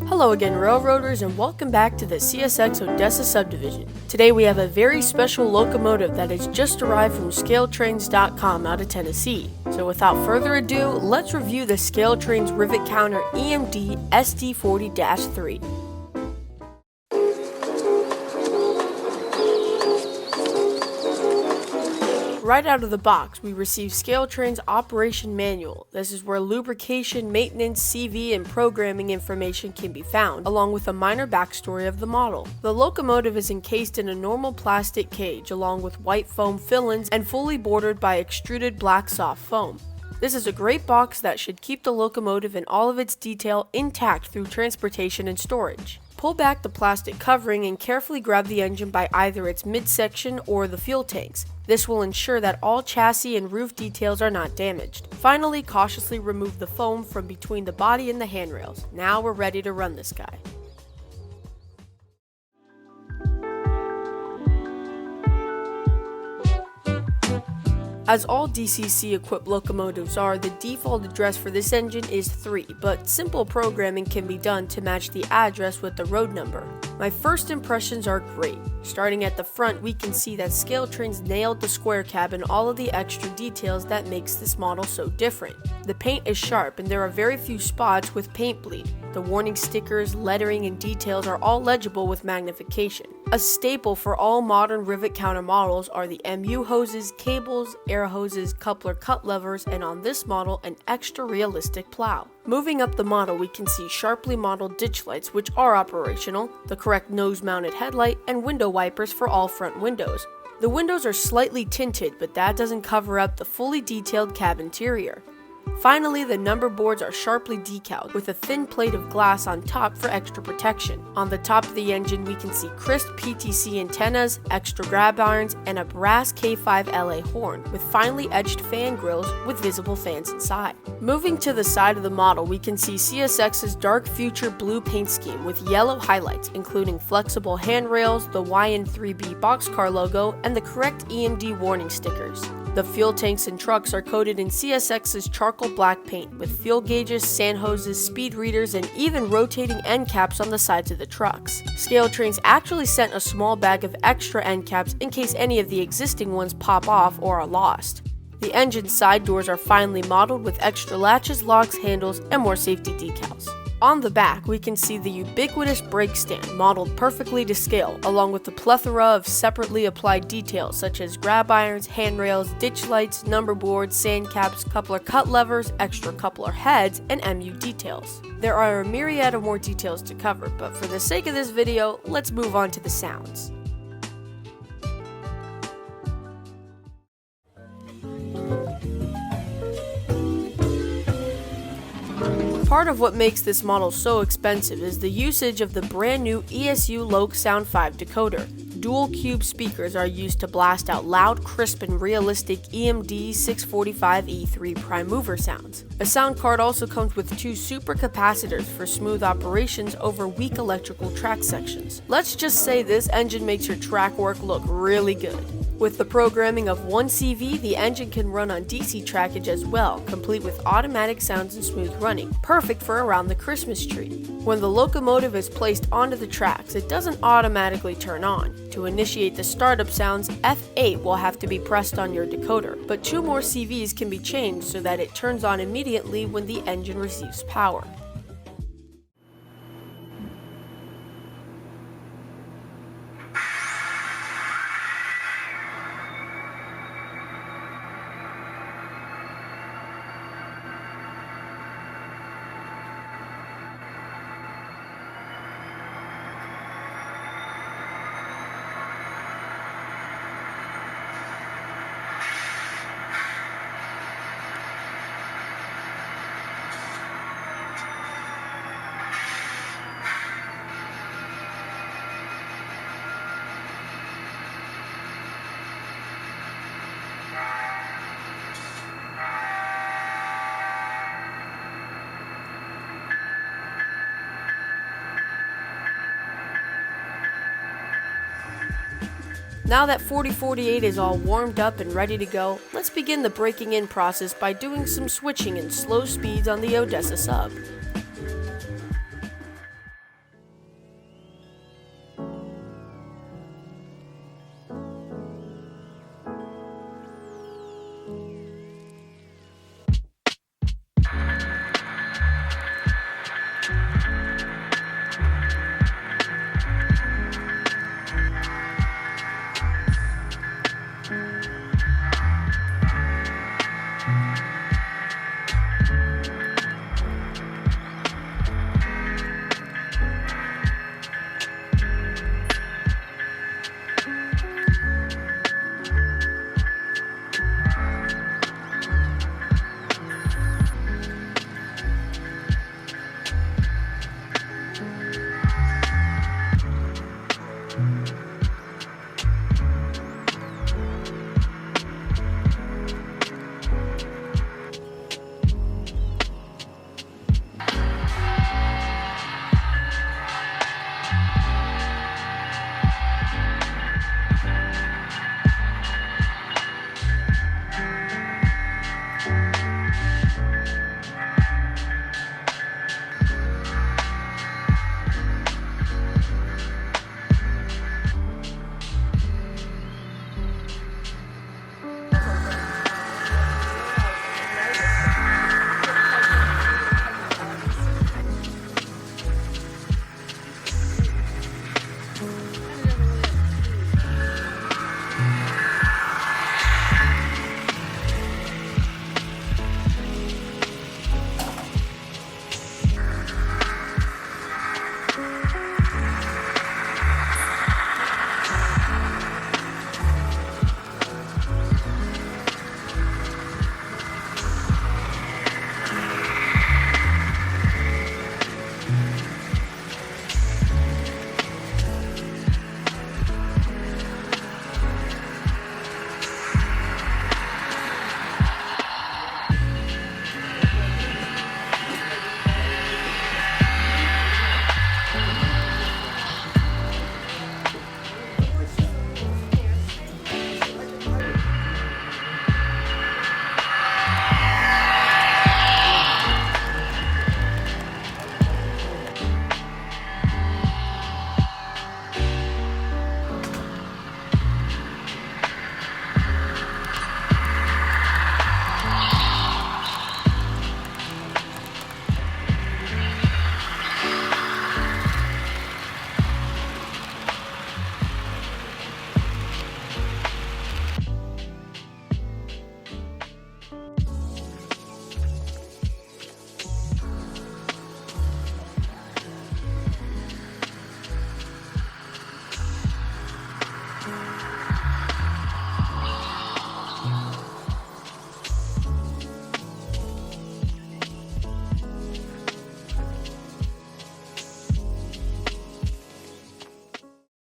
Hello again, railroaders, and welcome back to the CSX Odessa subdivision. Today we have a very special locomotive that has just arrived from ScaleTrains.com out of Tennessee. So without further ado, let's review the ScaleTrains Rivet Counter EMD SD40-3. Right out of the box, we receive ScaleTrains Operation Manual. This is where lubrication, maintenance, CV, and programming information can be found, along with a minor backstory of the model. The locomotive is encased in a normal plastic cage, along with white foam fill-ins and fully bordered by extruded black soft foam. This is a great box that should keep the locomotive and all of its detail intact through transportation and storage. Pull back the plastic covering and carefully grab the engine by either its midsection or the fuel tanks. This will ensure that all chassis and roof details are not damaged. Finally, cautiously remove the foam from between the body and the handrails. Now we're ready to run this guy. As all DCC-equipped locomotives are, the default address for this engine is 3, but simple programming can be done to match the address with the road number. My first impressions are great. Starting at the front, we can see that ScaleTrains nailed the square cab and all of the extra details that makes this model so different. The paint is sharp and there are very few spots with paint bleed. The warning stickers, lettering, and details are all legible with magnification. A staple for all modern rivet counter models are the MU hoses, cables, air hoses, coupler cut levers, and on this model, an extra realistic plow. Moving up the model, we can see sharply modeled ditch lights which are operational, the correct nose-mounted headlight, and window wipers for all front windows. The windows are slightly tinted, but that doesn't cover up the fully detailed cab interior. Finally, the number boards are sharply decaled, with a thin plate of glass on top for extra protection. On the top of the engine, we can see crisp PTC antennas, extra grab irons, and a brass K5 LA horn, with finely edged fan grills with visible fans inside. Moving to the side of the model, we can see CSX's dark future blue paint scheme with yellow highlights, including flexible handrails, the YN3B boxcar logo, and the correct EMD warning stickers. The fuel tanks and trucks are coated in CSX's charcoal black paint with fuel gauges, sand hoses, speed readers, and even rotating end caps on the sides of the trucks. ScaleTrains actually sent a small bag of extra end caps in case any of the existing ones pop off or are lost. The engine side doors are finely modeled with extra latches, locks, handles, and more safety decals. On the back, we can see the ubiquitous brake stand modeled perfectly to scale, along with a plethora of separately applied details such as grab irons, handrails, ditch lights, number boards, sand caps, coupler cut levers, extra coupler heads, and MU details. There are a myriad of more details to cover, but for the sake of this video, let's move on to the sounds. Part of what makes this model so expensive is the usage of the brand new ESU Loc Sound 5 decoder. Dual cube speakers are used to blast out loud, crisp, and realistic EMD 645E3 prime mover sounds. A sound card also comes with 2 super capacitors for smooth operations over weak electrical track sections. Let's just say this engine makes your track work look really good. With the programming of 1 CV, the engine can run on DC trackage as well, complete with automatic sounds and smooth running, perfect for around the Christmas tree. When the locomotive is placed onto the tracks, it doesn't automatically turn on. To initiate the startup sounds, F8 will have to be pressed on your decoder, but 2 more CVs can be changed so that it turns on immediately when the engine receives power. Now that 4048 is all warmed up and ready to go, let's begin the breaking in process by doing some switching and slow speeds on the Odessa sub.